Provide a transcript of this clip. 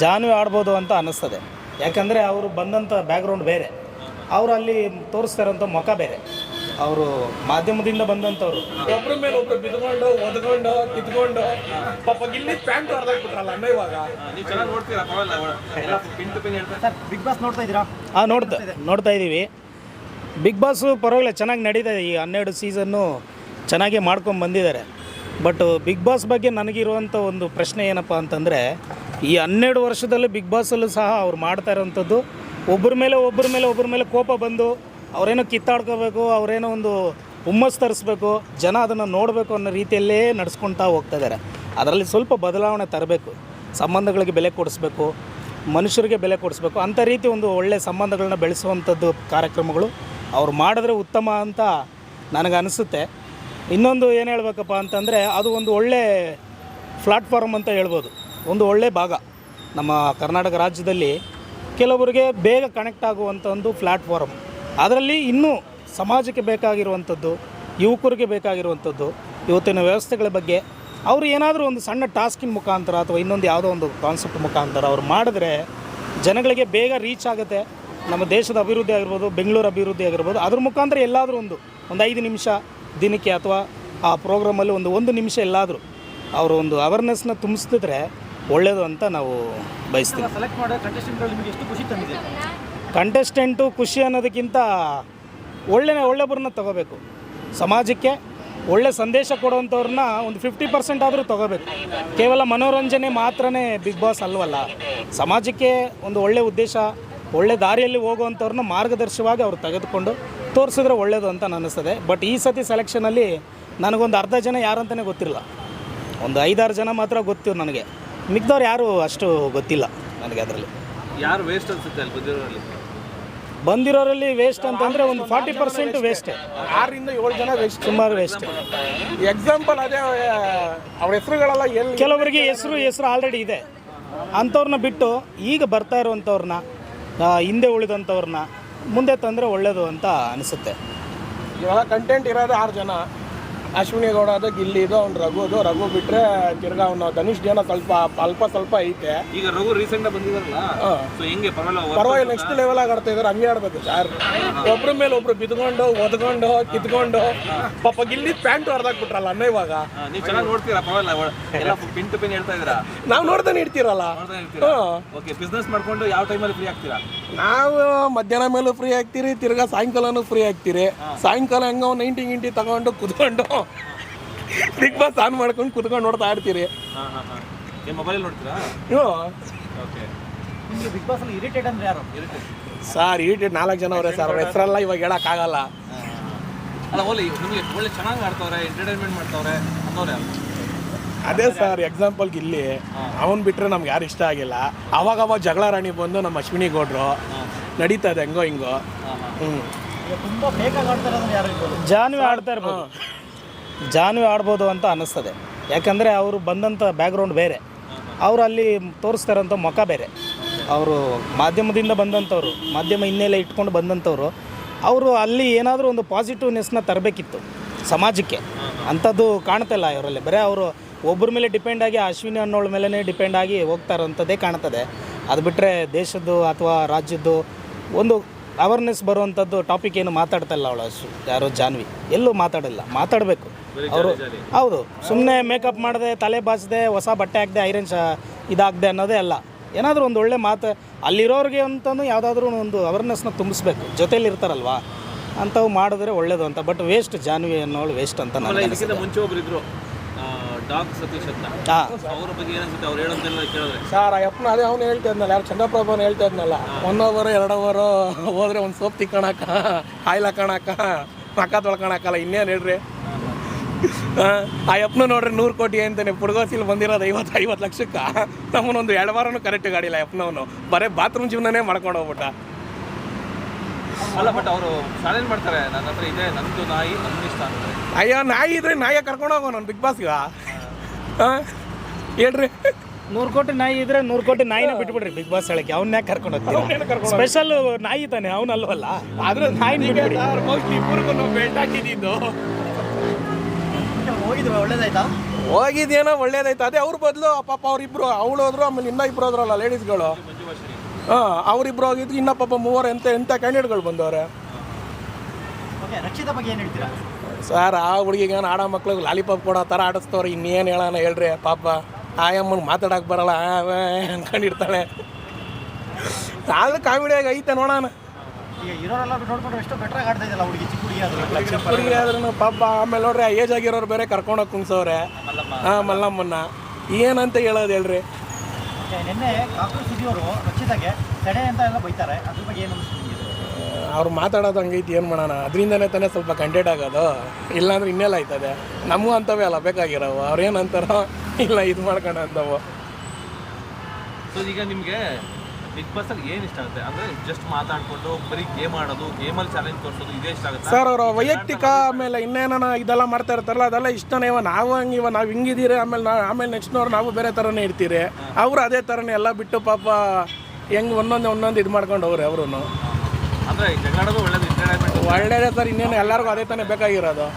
ಜಾನ್ವಿ ಆಡ್ಬೋದು ಅಂತ ಅನ್ನಿಸ್ತದೆ. ಯಾಕಂದರೆ ಅವರು ಬಂದಂಥ ಬ್ಯಾಕ್ಗ್ರೌಂಡ್ ಬೇರೆ, ಅವರು ಅಲ್ಲಿ ತೋರಿಸ್ತಾ ಇರೋಂಥ ಮುಖ ಬೇರೆ. ಅವರು ಮಾಧ್ಯಮದಿಂದ ಬಂದಂಥವ್ರು ಒಬ್ಬರ ಮೇಲೆ ಒಬ್ರು ಬಿದ್ಕೊಂಡು ಒದ್ಕೊಂಡು ಕಿತ್ಕೊಂಡು ಪಾಪ ಗಿಲ್ಲಿ ಪ್ಯಾಂಟ್ ಹೊರದಾಕ್ಬಿಟ್ರಲ್ಲ ಅಣ್ಣ. ಇವಾಗ ನೀವು ಚೆನ್ನಾಗಿ ನೋಡ್ತೀರಾ? ಬಿಗ್ ಬಾಸ್ ನೋಡ್ತಾ ಇದ್ದೀರಾ? ಹಾಂ, ನೋಡ್ತಾ ಇದ್ದೀವಿ. ಬಿಗ್ ಬಾಸು ಪರವಾಗಿಲ್ಲ, ಚೆನ್ನಾಗಿ ನಡೀತಾ ಇದೆ. ಈ 12 ಸೀಸನ್ನು ಚೆನ್ನಾಗಿ ಮಾಡ್ಕೊಂಡು ಬಂದಿದ್ದಾರೆ. ಬಟ್ ಬಿಗ್ ಬಾಸ್ ಬಗ್ಗೆ ನನಗಿರುವಂಥ ಒಂದು ಪ್ರಶ್ನೆ ಏನಪ್ಪ ಅಂತಂದರೆ, ಈ 12 ವರ್ಷದಲ್ಲಿ ಬಿಗ್ ಬಾಸಲ್ಲೂ ಸಹ ಅವ್ರು ಮಾಡ್ತಾ ಇರೋವಂಥದ್ದು ಒಬ್ಬರ ಮೇಲೆ ಕೋಪ ಬಂದು ಅವರೇನೋ ಕಿತ್ತಾಡ್ಕೋಬೇಕು, ಅವರೇನೋ ಒಂದು ಹುಮ್ಮಸ್ ತರಿಸ್ಬೇಕು, ಜನ ಅದನ್ನು ನೋಡಬೇಕು ಅನ್ನೋ ರೀತಿಯಲ್ಲೇ ನಡೆಸ್ಕೊಳ್ತಾ ಹೋಗ್ತಾ ಇದ್ದಾರೆ. ಅದರಲ್ಲಿ ಸ್ವಲ್ಪ ಬದಲಾವಣೆ ತರಬೇಕು. ಸಂಬಂಧಗಳಿಗೆ ಬೆಲೆ ಕೊಡಿಸ್ಬೇಕು, ಮನುಷ್ಯರಿಗೆ ಬೆಲೆ ಕೊಡಿಸ್ಬೇಕು. ಅಂಥ ರೀತಿ ಒಂದು ಒಳ್ಳೆಯ ಸಂಬಂಧಗಳನ್ನ ಬೆಳೆಸುವಂಥದ್ದು ಕಾರ್ಯಕ್ರಮಗಳು ಅವ್ರು ಮಾಡಿದ್ರೆ ಉತ್ತಮ ಅಂತ ನನಗೆ ಅನಿಸುತ್ತೆ. ಇನ್ನೊಂದು ಏನು ಹೇಳ್ಬೇಕಪ್ಪ ಅಂತಂದರೆ, ಅದು ಒಂದು ಒಳ್ಳೆ ಪ್ಲಾಟ್ಫಾರ್ಮ್ ಅಂತ ಹೇಳ್ಬೋದು. ಒಂದು ಒಳ್ಳೆ ಭಾಗ ನಮ್ಮ ಕರ್ನಾಟಕ ರಾಜ್ಯದಲ್ಲಿ ಕೆಲವರಿಗೆ ಬೇಗ ಕನೆಕ್ಟ್ ಆಗುವಂಥ ಒಂದು ಪ್ಲ್ಯಾಟ್ಫಾರ್ಮ್. ಅದರಲ್ಲಿ ಇನ್ನೂ ಸಮಾಜಕ್ಕೆ ಬೇಕಾಗಿರುವಂಥದ್ದು, ಯುವಕರಿಗೆ ಬೇಕಾಗಿರುವಂಥದ್ದು, ಇವತ್ತಿನ ವ್ಯವಸ್ಥೆಗಳ ಬಗ್ಗೆ ಅವರು ಏನಾದರೂ ಒಂದು ಸಣ್ಣ ಟಾಸ್ಕಿನ ಮುಖಾಂತರ ಅಥವಾ ಇನ್ನೊಂದು ಯಾವುದೋ ಒಂದು ಕಾನ್ಸೆಪ್ಟ್ ಮುಖಾಂತರ ಅವ್ರು ಮಾಡಿದ್ರೆ ಜನಗಳಿಗೆ ಬೇಗ ರೀಚ್ ಆಗುತ್ತೆ. ನಮ್ಮ ದೇಶದ ಅಭಿವೃದ್ಧಿ ಆಗಿರ್ಬೋದು, ಬೆಂಗಳೂರು ಅಭಿವೃದ್ಧಿ ಆಗಿರ್ಬೋದು, ಅದ್ರ ಮುಖಾಂತರ ಎಲ್ಲಾದರೂ ಒಂದು 5 ನಿಮಿಷ ದಿನಕ್ಕೆ ಅಥವಾ ಆ ಪ್ರೋಗ್ರಾಮಲ್ಲಿ ಒಂದು ನಿಮಿಷ ಎಲ್ಲಾದರೂ ಅವರು ಒಂದು ಅವೇರ್ನೆಸ್ನ ತುಂಬಿಸ್ತಿದ್ರೆ ಒಳ್ಳೆಯದು ಅಂತ ನಾವು ಬಯಸ್ತೀವಿ. ಸೆಲೆಕ್ಟ್ ಮಾಡೋ ಕಂಟೆಸ್ಟೆಂಟ್ಗಳು ನಿಮಗೆ ಎಷ್ಟು ಖುಷಿ ತಂದಿದೆ? ಕಂಟೆಸ್ಟೆಂಟು ಖುಷಿ ಅನ್ನೋದಕ್ಕಿಂತ ಒಳ್ಳೆಯವ್ರನ್ನ ತೊಗೋಬೇಕು. ಸಮಾಜಕ್ಕೆ ಒಳ್ಳೆ ಸಂದೇಶ ಕೊಡುವಂಥವ್ರನ್ನ ಒಂದು 50% ಆದರೂ ತೊಗೋಬೇಕು. ಕೇವಲ ಮನೋರಂಜನೆ ಮಾತ್ರನೇ ಬಿಗ್ ಬಾಸ್ ಅಲ್ವಲ್ಲ. ಸಮಾಜಕ್ಕೆ ಒಂದು ಒಳ್ಳೆಯ ಉದ್ದೇಶ, ಒಳ್ಳೆ ದಾರಿಯಲ್ಲಿ ಹೋಗುವಂಥವ್ರನ್ನ ಮಾರ್ಗದರ್ಶವಾಗಿ ಅವ್ರು ತೆಗೆದುಕೊಂಡು ತೋರಿಸಿದ್ರೆ ಒಳ್ಳೆಯದು ಅಂತ ಅನ್ನಿಸ್ತದೆ. ಬಟ್ ಈ ಸತಿ ಸೆಲೆಕ್ಷನಲ್ಲಿ ನನಗೊಂದು ಅರ್ಧ ಜನ ಯಾರಂತಲೇ ಗೊತ್ತಿರಲ್ಲ. ಒಂದು 5-6 ಜನ ಮಾತ್ರ ಗೊತ್ತು ನನಗೆ. ಮಿಕ್ದವ್ರು ಯಾರು ಅಷ್ಟು ಗೊತ್ತಿಲ್ಲ ನನಗೆ. ಅದರಲ್ಲಿ ಯಾರು ವೇಸ್ಟ್ ಅನ್ಸುತ್ತೆ ಅಲ್ಲಿ ಬಂದಿರೋರಲ್ಲಿ ವೇಸ್ಟ್ ಅಂತಂದರೆ ಒಂದು 40% ವೇಸ್ಟೇ. 6ರಿಂದ 7 ಜನ ವೇಸ್ಟ್, ಸುಮಾರು ವೇಸ್ಟ್. ಎಕ್ಸಾಂಪಲ್ ಅದೇ ಅವ್ರ ಹೆಸರುಗಳೆಲ್ಲ ಎಲ್ಲಿ ಕೆಲವರಿಗೆ ಹೆಸರು ಆಲ್ರೆಡಿ ಇದೆ. ಅಂಥವ್ರನ್ನ ಬಿಟ್ಟು ಈಗ ಬರ್ತಾ ಇರುವಂಥವ್ರನ್ನ, ಹಿಂದೆ ಉಳಿದಂಥವ್ರನ್ನ ಮುಂದೆ ತಂದರೆ ಒಳ್ಳೆಯದು ಅಂತ ಅನಿಸುತ್ತೆ. ಇವಾಗ ಕಂಟೆಂಟ್ ಇರೋದು 6 ಜನ. ಅಶ್ವಿನಿ ಗೌಡ ಅದು, ಗಿಲ್ಲಿ ಇದು, ಅವ್ನು ರಘು ಬಿಟ್ಟರೆ ತಿರ್ಗಾ ಅವನು ಧನುಷ್ ಜನ ಸ್ವಲ್ಪ ಐತೆ. ಈಗ ರಘು ರೀಸೆಂಟ್ ಬಂದಿದಾರಲ್ಲ, ಹೆಂಗೆ ಪರವಾಗಿಲ್ಲ, ನೆಕ್ಸ್ಟ್ ಲೆವೆಲ್ ಆಗಿ ಆಡ್ತಾ ಇದಾರೆ. ಹಂಗೆ ಆಡ್ಬೇಕು ಸರ್. ಒಬ್ರ ಮೇಲೆ ಒಬ್ರು ಬಿದ್ಕೊಂಡು ಒದ್ಕೊಂಡು ಕಿತ್ಕೊಂಡು ಪಾಪ ಗಿಲ್ಲಿ ಪ್ಯಾಂಟ್ ಹೊರದಾಕ್ಬಿಟ್ರಲ್ಲ ಅಣ್ಣ. ಇವಾಗ ನೀವು ಚೆನ್ನಾಗಿ ನೋಡ್ತೀರಾ? ಪಿನ್ ಟು ಪಿನ್ ಹೇಳ್ತಾ ಇದ್ದೀರಾ? ನಾವು ನೋಡ್ತಾನೆ ಇರ್ತೀರಲ್ಲ. ಬಿಸ್ನೆಸ್ ಮಾಡ್ಕೊಂಡು ಯಾವ ಟೈಮಲ್ಲಿ ಫ್ರೀ ಆಗ್ತೀರಾ? ನಾವು ಮಧ್ಯಾಹ್ನ ಮೇಲೂ ಫ್ರೀ ಆಗ್ತೀರಿ, ತಿರ್ಗಾ ಸಾಯಂಕಾಲನೂ ಫ್ರೀ ಆಗ್ತೀರಿ. ಸಾಯಂಕಾಲ ಹೆಂಗ 90 ತಗೊಂಡು ಕುತ್ಕೊಂಡು ಬಿಗ್ ಬಾಸ್ ಆನ್ ಮಾಡ್ಕೊಂಡು ಕುತ್ಕೊಂಡು ನೋಡ್ತಾ ಇರ್ತೀರಿ. ಮೊಬೈಲ್ ನೋಡ್ತೀರಾ? ನಿಮಗೆ ಬಿಗ್ ಬಾಸ್ ಅಲ್ಲಿ ಇರಿಟೇಟ್ ಅಂದ್ರೆ ಯಾರು? ಸರ್ ಇರಿಟೇಟ್ 4 ಜನ ಅವರೇ ಸರ್. ಅವ್ರ ಹೆಸರೆಲ್ಲ ಇವಾಗ ಹೇಳಕ್ಕಾಗಲ್ಲ. ಅಲ್ಲ, ನಿಮಗೆ ಒಳ್ಳೆ ಚೆನ್ನಾಗಿ ಆಡ್ತವ್ರೆ, ಎಂಟರ್ಟೈನ್ಮೆಂಟ್ ಮಾಡ್ತವ್ರೆ ಅನ್ನೋರು ಯಾರು? ಅದೇ ಸರ್, ಎಕ್ಸಾಂಪಲ್ ಗಿಲ್ಲಿ, ಅವನು ಬಿಟ್ಟರೆ ನಮ್ಗೆ ಯಾರು ಇಷ್ಟ ಆಗಿಲ್ಲ. ಅವಾಗ ಜಗಳ ರಾಣಿ ಬಂದು ನಮ್ಮ ಅಶ್ವಿನಿ ಗೌಡ್ರು ನಡೀತಾ ಇದೆ ಹೆಂಗೋ ಹಿಂಗೋ. ತುಂಬ ಬೇಕಾಗಿ ಆಡ್ತಾರೆ ಅಂದ್ರೆ ಯಾರು ಇರ್ಬೋದು? ಜಾನ್ವಿ ಆಡ್ಬೋದು ಅಂತ ಅನ್ನಿಸ್ತದೆ. ಯಾಕಂದರೆ ಅವರು ಬಂದಂಥ ಬ್ಯಾಕ್ಗ್ರೌಂಡ್ ಬೇರೆ, ಅವರು ಅಲ್ಲಿ ತೋರಿಸ್ತಾ ಇರೋಂಥ ಮುಖ ಬೇರೆ. ಅವರು ಮಾಧ್ಯಮದಿಂದ ಬಂದಂಥವ್ರು, ಮಾಧ್ಯಮ ಹಿನ್ನೆಲೆ ಇಟ್ಕೊಂಡು ಬಂದಂಥವ್ರು. ಅವರು ಅಲ್ಲಿ ಏನಾದರೂ ಒಂದು ಪಾಸಿಟಿವ್ನೆಸ್ನ ತರಬೇಕಿತ್ತು ಸಮಾಜಕ್ಕೆ. ಅಂಥದ್ದು ಕಾಣ್ತಿಲ್ಲ ಇವರಲ್ಲಿ. ಬರೀ ಅವರು ಒಬ್ಬರ ಮೇಲೆ ಡಿಪೆಂಡ್ ಆಗಿ, ಅಶ್ವಿನಿ ಅನ್ನೋಳ ಮೇಲೇ ಡಿಪೆಂಡ್ ಆಗಿ ಹೋಗ್ತಾ ಇರೋಂಥದ್ದೇ ಕಾಣ್ತದೆ. ಅದು ಬಿಟ್ಟರೆ ದೇಶದ್ದು ಅಥವಾ ರಾಜ್ಯದ್ದು ಒಂದು ಅವೇರ್ನೆಸ್ ಬರುವಂಥದ್ದು ಟಾಪಿಕ್ ಏನು ಮಾತಾಡ್ತಾ ಇಲ್ಲ ಅವಳು. ಯಾರೋ ಜಾನ್ವಿ ಎಲ್ಲೂ ಮಾತಾಡಬೇಕು ಅವರು. ಹೌದು, ಸುಮ್ಮನೆ ಮೇಕಪ್ ಮಾಡಿದೆ, ತಲೆ ಬಾಚಿದೆ, ಹೊಸ ಬಟ್ಟೆ ಹಾಕಿದೆ, ಐರನ್ ಇದಾಗದೆ ಅನ್ನೋದೇ ಅಲ್ಲ. ಏನಾದರೂ ಒಂದು ಒಳ್ಳೆ ಮಾತು ಅಲ್ಲಿರೋರಿಗೆ ಅಂತಲೂ ಯಾವುದಾದ್ರೂ ಒಂದು ಅವೇರ್ನೆಸ್ನ ತುಂಬಿಸ್ಬೇಕು. ಜೊತೇಲಿ ಇರ್ತಾರಲ್ವ, ಅಂಥವು ಮಾಡಿದ್ರೆ ಒಳ್ಳೇದು ಅಂತ. ಬಟ್ ವೇಸ್ಟ್, ಜಾನ್ವಿ ಅನ್ನೋಳು ವೇಸ್ಟ್ ಅಂತ ನನಗೆ ಅನಿಸುತ್ತೆ. ಮುಂಚೆ ಒಬ್ರು ಇದ್ರು ಡಾಗ್ ಸತೀಶ್ ಅಂತ, ಅವ್ರ ಬಗ್ಗೆ ಏನನ್ಸುತ್ತೆ? ಅವ್ರು ಹೇಳೋದೆಲ್ಲ ಕೇಳಿದ್ರೆ ಸರ್ ಅಪ್ಪನ ಅದೇ ಅವ್ನು ಹೇಳ್ತಾ ಇದ್ನಲ್ಲ, ಯಾರು ಚಂದ್ರಪ್ರಭಾನ ಹೇಳ್ತಾ ಇದ್ನಲ್ಲ, 1 hour 2 hour ಹೋದ್ರೆ ಒಂದು ಸೋಪ್ ತಿಕ್ಕೊಳಕ, ಆಯಿಲ್ ಹಾಕೋಣಕ, ಮಕ್ಕ ತೊಳ್ಕೊಳಕಲ್ಲ, ಇನ್ನೇನು ಹೇಳ್ರಿ. ಆ ಅಪ್ಪನ ನೋಡ್ರಿ 100 ಕೋಟಿ ಅಂತಾನೆ. ಪುಡ್ಗೋಸಿಲ್ ಬಂದಿರೋದು 50 ಲಕ್ಷಕ್ಕೆ. ನಮ್ಮನ್ನೊಂದು 2 ವಾರನೂ ಕರೆಕ್ಟ್ ಗಾಡಿಲ್ಲ ಅಪ್ಪನವನು. ಬರೀ ಬಾತ್ರೂಮ್ ಜೀವನನೇ ಮಾಡ್ಕೊಂಡು ಹೋಗ್ಬಿಟ್ಟ. ಅಲ್ಲ, ಬಟ್ ಅವರು ಚಾಲೆಂಜ್ ಮಾಡ್ತಾರೆ, ನನ್ನ ಹತ್ರ ಇದೆ, ನಂದು ನಾಯಿ ನನ್ನ ಇಷ್ಟ ಅಂತಾರೆ. ಅಯ್ಯೋ, ನಾಯಿ ಇದ್ರೆ ನಾಯಿಗೆ ಕರ್ಕೊಂಡು ಹೋಗೋ ನಾನು ಬಿಗ್ ಬಾಸ್ಗೆ. ಹೇಳ್ರಿ, 100 ಕೋಟಿ ನಾಯಿ ಇದ್ರೆ 100 ಕೋಟಿ ನಾಯಿನ ಬಿಟ್ಬಿಡ್ರಿ ಬಿಗ್ ಬಾಸ್ ಹೇಳಕ್ಕೆ. ಅವನ್ನ ಯಾಕೆ ಕರ್ಕೊಂಡು ಹೋಗ್ತೀವಿ? ಸ್ಪೆಷಲ್ ನಾಯಿ ತಾನೆ, ಅವನಲ್ವಲ್ಲ. ಆದ್ರೆ ನಾಯಿ ಮೋಸ್ಟ್ಲಿ ಇಬ್ಬರಿಗೂ ನಾವು ಬೆಲ್ಟ್ ಹಾಕಿದ್ದು ಹೋಗಿದ್ವಿ. ಒಳ್ಳೇದಾಯ್ತಾ? ಹೋಗಿದ್ದೇನೋ ಒಳ್ಳೇದಾಯ್ತು. ಅದೇ ಅವ್ರ ಬದಲು ಪಾಪ ಅವರಿಬ್ರು ಅವಳು ಹೋದ್ರು, ಆಮೇಲೆ ಇನ್ನೂ ಇಬ್ರು ಹೋದ್ರಲ್ಲ ಲೇಡೀಸ್ಗಳು. ಹಾಂ, ಅವರಿಬ್ರು ಹೋಗಿದ್ದು, ಇನ್ನೂ ಪಾಪ ಮೂವರು ಎಂಥ ಕ್ಯಾಂಡಿಡೇಟ್ಗಳು ಬಂದವ್ರೆ. ಓಕೆ, ರಕ್ಷಿತಾ ಬಗ್ಗೆ ಏನು ಹೇಳ್ತೀರಾ? ಸರ್, ಆ ಹುಡುಗಿಗೆ ಆಡೋ ಮಕ್ಳಿಗೆ ಲಾಲಿಪಾಪ್ ಕೊಡೋ ಥರ ಆಡಿಸ್ತವ್ರೆ. ಇನ್ನೇನು ಹೇಳೋಣ ಹೇಳ್ರಿ. ಪಾಪ ಆಯಮ್ಮನ ಮಾತಾಡೋಕೆ ಬರಲ್ಲ ಅನ್ಕೊಂಡಿರ್ತಾಳೆ. ಆದ್ರೆ ಕಾಮಿಡಿಯಾಗಿ ಐತೆ ನೋಡೋಣ. ಈಗ ಇರೋರೆಲ್ಲ ನೋಡ್ಕೊಂಡ್ರೆ ಎಷ್ಟು ಬೆಟ್ರಾಗಿ ಆಡ್ತಾ ಇದೆಯಲ್ಲ ಹುಡುಗಿ, ಚಿಕ್ಕ ಹುಡುಗಿ ಆದ್ರೆ. ಹುಡುಗಿ ಆದ್ರೂ ಪಾಪ. ಆಮೇಲೆ ನೋಡ್ರಿ, ಆ ಏಜ್ ಆಗಿರೋರು ಬೇರೆ ಕರ್ಕೊಂಡೋಗಿ ಕುಂಗ್ಸವ್ರೆ. ಹಾಂ, ಮಲ್ಲಮ್ಮನ್ನ ಏನಂತ ಹೇಳೋದು ಹೇಳ್ರಿ. ಓಕೆ, ನಿನ್ನೆ ಕಾಕ್ರೋಚ್ ಸುದ್ದಿಯವರು ರಕ್ಷಿತಾಗೆ ತಡೆ ಅಂತ ಎಲ್ಲ ಬೈತಾರೆ, ಅದ್ರ ಬಗ್ಗೆ ಏನು ಅನಿಸ್ತು ನಿಮಗೆ? ಅವ್ರು ಮಾತಾಡೋದು ಹಂಗೈತಿ, ಏನು ಮಾಡೋಣ. ಅದರಿಂದನೇ ತಾನೇ ಸ್ವಲ್ಪ ಕಂಟೆಂಟ್ ಆಗೋದು. ಇಲ್ಲಾಂದ್ರೆ ಇನ್ನೆಲ್ಲ ಆಯ್ತದೆ. ನಮಗೂ ಅಂಥವೇ ಅಲ್ಲ ಬೇಕಾಗಿರೋವು. ಅವ್ರೇನಂತಾರೋ ಇಲ್ಲ ಇದು ಮಾಡ್ಕೊಂಡು ಅಂತವು. ಸೊ ಈಗ ನಿಮಗೆ ಬಿಗ್ ಬಾಸ್ ಅಲ್ಲಿ ಏನು ಇಷ್ಟ ಆಗುತ್ತೆ? ಅಂದರೆ ಜಸ್ಟ್ ಮಾತಾಡ್ಕೊಂಡು ಬರೀ ಗೇಮ್ ಆಡೋದು, ಗೇಮಲ್ಲಿ ಚಾಲೆಂಜ್ ತೋರಿಸೋದು, ಇದೇ ಇಷ್ಟ ಆಗುತ್ತೆ ಸರ್? ಅವರು ವೈಯಕ್ತಿಕ ಆಮೇಲೆ ಇನ್ನೇನ ಇದೆಲ್ಲ ಮಾಡ್ತಾ ಇರ್ತಾರಲ್ಲ, ಅದೆಲ್ಲ ಇಷ್ಟನೇ. ನಾವು ಹಂಗೆ ನಾವು ಹಿಂಗಿದ್ದೀರಿ, ಆಮೇಲೆ ನೆಕ್ಸ್ಟ್ನವ್ರು ನಾವು ಬೇರೆ ಥರನೇ ಇರ್ತೀರಿ. ಅವರು ಅದೇ ಥರನೇ ಎಲ್ಲ ಬಿಟ್ಟು ಪಾಪ ಹೆಂಗೆ ಒಂದೊಂದು ಇದು ಮಾಡ್ಕೊಂಡು ಅವ್ರು. ಅಂದರೆ ಜಗಳಾಡೋದು ಒಳ್ಳೇದು, ಎಂಟರ್ಟೈನ್ಮೆಂಟ್ ಒಳ್ಳೇದೇ ಸರ್. ಇನ್ನೇನು ಎಲ್ಲರಿಗೂ ಅದೇ ತಾನೇ ಬೇಕಾಗಿರೋದು.